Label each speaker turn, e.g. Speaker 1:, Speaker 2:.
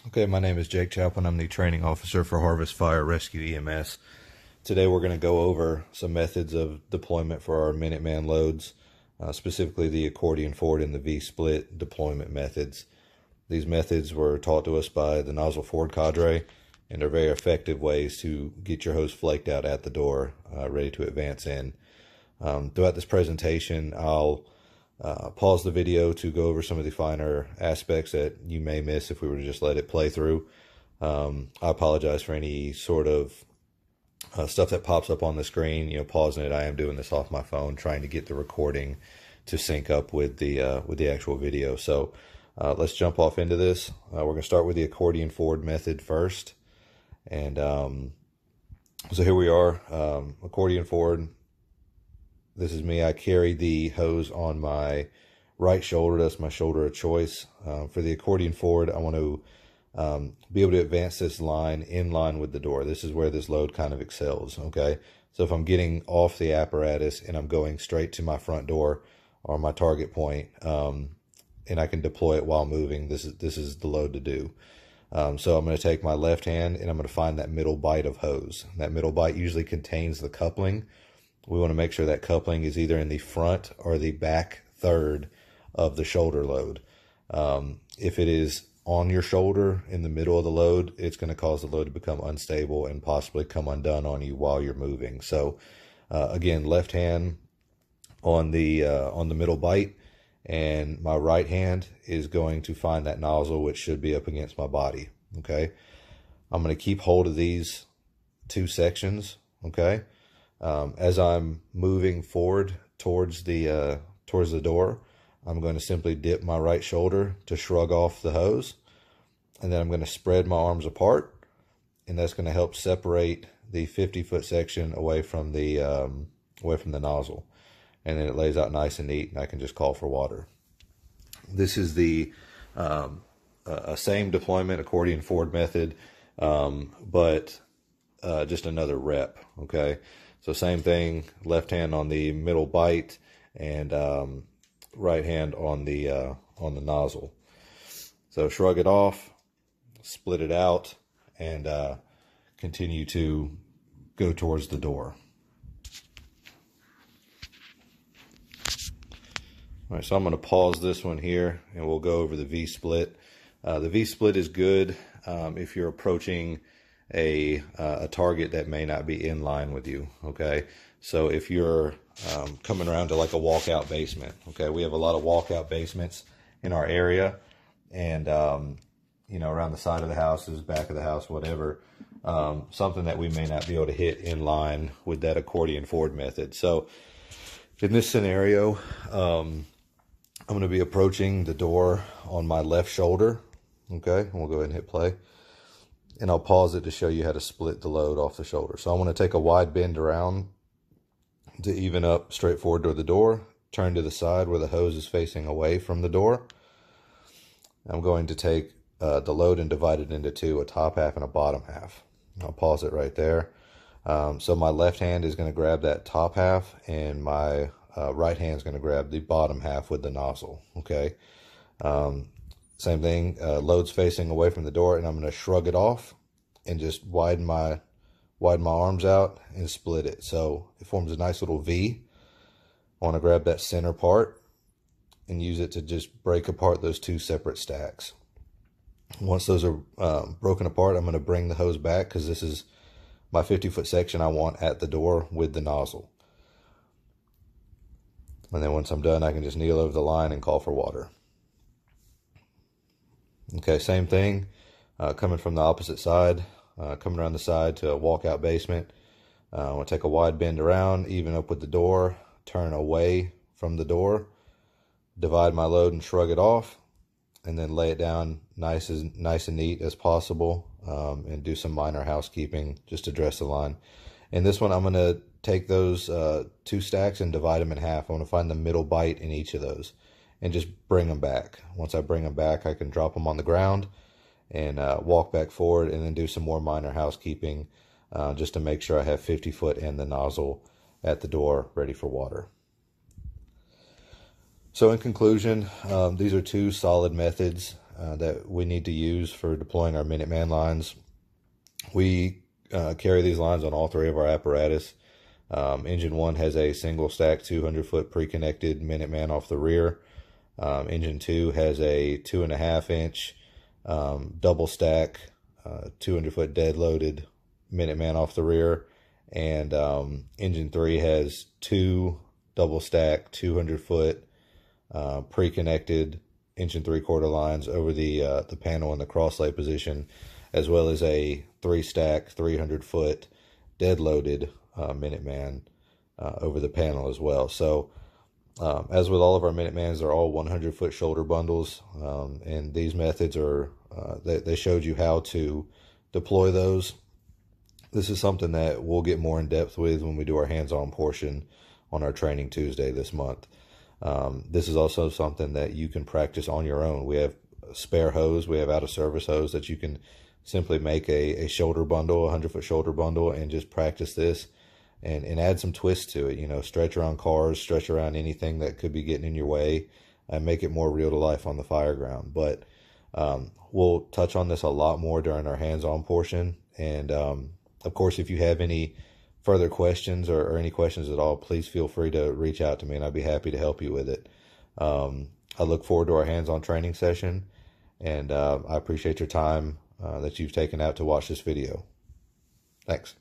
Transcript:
Speaker 1: Okay, my name is Jake Chaplin. I'm the training officer for Harvest FIRE-RESCUE-EMS. Today we're going to go over some methods of deployment for our Minuteman loads, specifically the Accordion Forward and the V-split deployment methods. These methods were taught to us by the Nozzle Forward cadre and are very effective ways to get your hose flaked out at the door, ready to advance in. Throughout this presentation, I'll pause the video to go over some of the finer aspects that you may miss if we were to just let it play through. I apologize for any sort of stuff that pops up on the screen. Pausing it. I am doing this off my phone, trying to get the recording to sync up with the actual video. So let's jump off into this. We're going to start with the Accordion Forward method first, and so here we are. Accordion Forward. This is me. I carry the hose on my right shoulder. That's my shoulder of choice. For the Accordion Forward, I want to be able to advance this line in line with the door. This is where this load kind of excels, okay? So if I'm getting off the apparatus and I'm going straight to my front door or my target point, and I can deploy it while moving, this is the load to do. So I'm going to take my left hand and I'm going to find that middle bite of hose. That middle bite usually contains the coupling. We want to make sure that coupling is either in the front or the back third of the shoulder load. If it is on your shoulder in the middle of the load, it's going to cause the load to become unstable and possibly come undone on you while you're moving. So again, left hand on the middle bite, and my right hand is going to find that nozzle, which should be up against my body. Okay, I'm going to keep hold of these two sections. Okay. As I'm moving forward towards the door, I'm going to simply dip my right shoulder to shrug off the hose, and then I'm going to spread my arms apart, and that's going to help separate the 50-foot section away from the nozzle, and then it lays out nice and neat, and I can just call for water. This is the same deployment Accordion Forward method, but just another rep. Okay. So same thing, left hand on the middle bite and right hand on the nozzle. So shrug it off, split it out, and continue to go towards the door. All right, so I'm going to pause this one here, and we'll go over the V-split. The V-split is good if you're approaching a target that may not be in line with you. Okay, so if you're coming around to like a walkout basement, okay, we have a lot of walkout basements in our area, and around the side of the houses, back of the house, whatever, something that we may not be able to hit in line with that Accordion Forward method. So in this scenario, I'm going to be approaching the door on my left shoulder. Okay, and we'll go ahead and hit play. And I'll pause it to show you how to split the load off the shoulder. So I want to take a wide bend around to even up straight forward toward the door, turn to the side where the hose is facing away from the door. I'm going to take the load and divide it into two, a top half and a bottom half. I'll pause it right there. So my left hand is going to grab that top half, and my right hand is going to grab the bottom half with the nozzle. Okay. Same thing, load's facing away from the door, and I'm going to shrug it off and just widen my arms out and split it. So it forms a nice little V. I want to grab that center part and use it to just break apart those two separate stacks. Once those are broken apart, I'm going to bring the hose back, because this is my 50-foot section I want at the door with the nozzle. And then once I'm done, I can just kneel over the line and call for water. Okay, same thing, coming from the opposite side, coming around the side to a walkout basement. I want to take a wide bend around, even up with the door, turn away from the door, divide my load and shrug it off, and then lay it down nice and neat as possible, and do some minor housekeeping just to dress the line. In this one, I'm going to take those two stacks and divide them in half. I want to find the middle bite in each of those and just bring them back. Once I bring them back, I can drop them on the ground and walk back forward, and then do some more minor housekeeping just to make sure I have 50-foot and the nozzle at the door ready for water. So in conclusion, these are two solid methods that we need to use for deploying our Minuteman lines. We carry these lines on all three of our apparatus. Engine 1 has a single stack 200-foot pre-connected Minuteman off the rear. Engine 2 has a 2.5-inch double stack 200-foot dead loaded Minuteman off the rear. And engine 3 has two double stack 200-foot pre-connected 1.75-inch lines over the panel in the crosslay position, as well as a 3-stack 300-foot dead loaded Minuteman over the panel as well. So as with all of our Minutemans, they're all 100-foot shoulder bundles, and these methods are they showed you how to deploy those. This is something that we'll get more in depth with when we do our hands-on portion on our training Tuesday this month. This is also something that you can practice on your own. We have spare hose, we have out-of-service hose that you can simply make a shoulder bundle, a 100-foot shoulder bundle, and just practice this and add some twists to it. You know, stretch around cars, stretch around anything that could be getting in your way, and make it more real to life on the fire ground. But we'll touch on this a lot more during our hands-on portion. And of course, if you have any further questions or any questions at all, please feel free to reach out to me, and I'd be happy to help you with it. I look forward to our hands-on training session, and I appreciate your time that you've taken out to watch this video. Thanks.